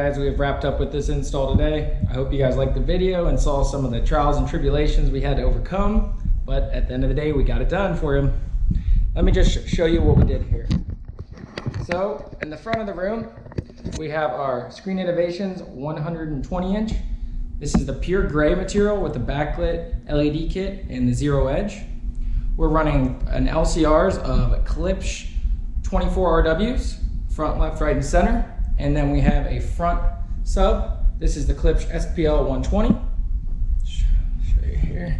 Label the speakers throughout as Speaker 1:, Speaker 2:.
Speaker 1: guys, we have wrapped up with this install today. I hope you guys liked the video and saw some of the trials and tribulations we had to overcome, but at the end of the day, we got it done for you. Let me just show you what we did here. So in the front of the room, we have our Screen Innovations 120 inch. This is the pure gray material with the backlit LED kit and the zero edge. We're running an LCRs of Klipsch 24 RWs, front, left, right, and center. And then we have a front sub. This is the Klipsch SPL 120. Show you here.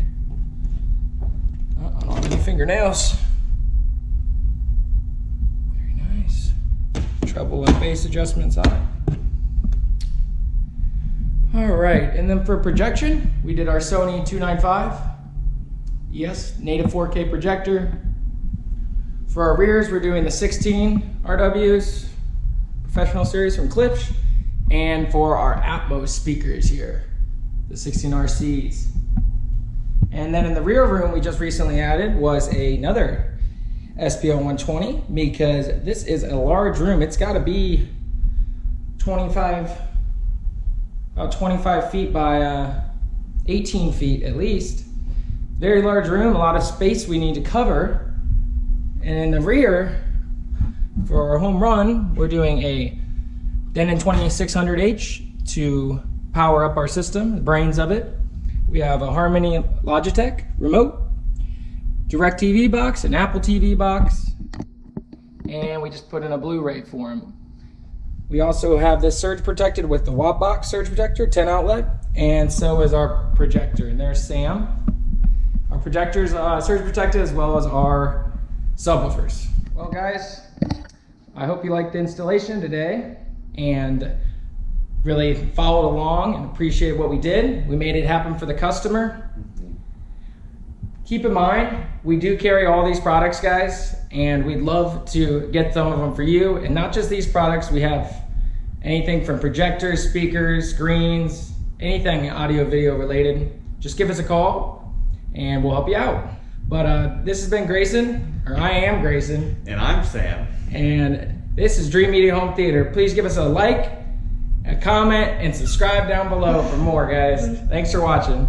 Speaker 1: I don't have any fingernails. Very nice. Treble and bass adjustments on it. All right, and then for projection, we did our Sony 295. Yes, native 4K projector. For our rears, we're doing the 16 RWs, professional series from Klipsch. And for our Atmos speakers here, the 16 RCs. And then in the rear room, we just recently added was another SPL 120 because this is a large room. It's gotta be about 25 feet by 18 feet at least. Very large room, a lot of space we need to cover. And in the rear, for our home run, we're doing a Denon 2600H to power up our system, the brains of it. We have a Harmony Logitech remote, DirecTV box, an Apple TV box, and we just put in a Blu-ray for them. We also have this surge protected with the Wattbox surge protector, 10 outlet, and so is our projector. And there's Sam. Our projector's surge protected as well as our subwoofers. Well guys, I hope you liked the installation today and really followed along and appreciate what we did. We made it happen for the customer. Keep in mind, we do carry all these products, guys, and we'd love to get some of them for you. And not just these products, we have anything from projectors, speakers, screens, anything audio video related. Just give us a call and we'll help you out. But this has been Grayson, or I am Grayson.
Speaker 2: And I'm Sam.
Speaker 1: And this is Dreamedia Home Theater. Please give us a like, a comment, and subscribe down below for more, guys. Thanks for watching.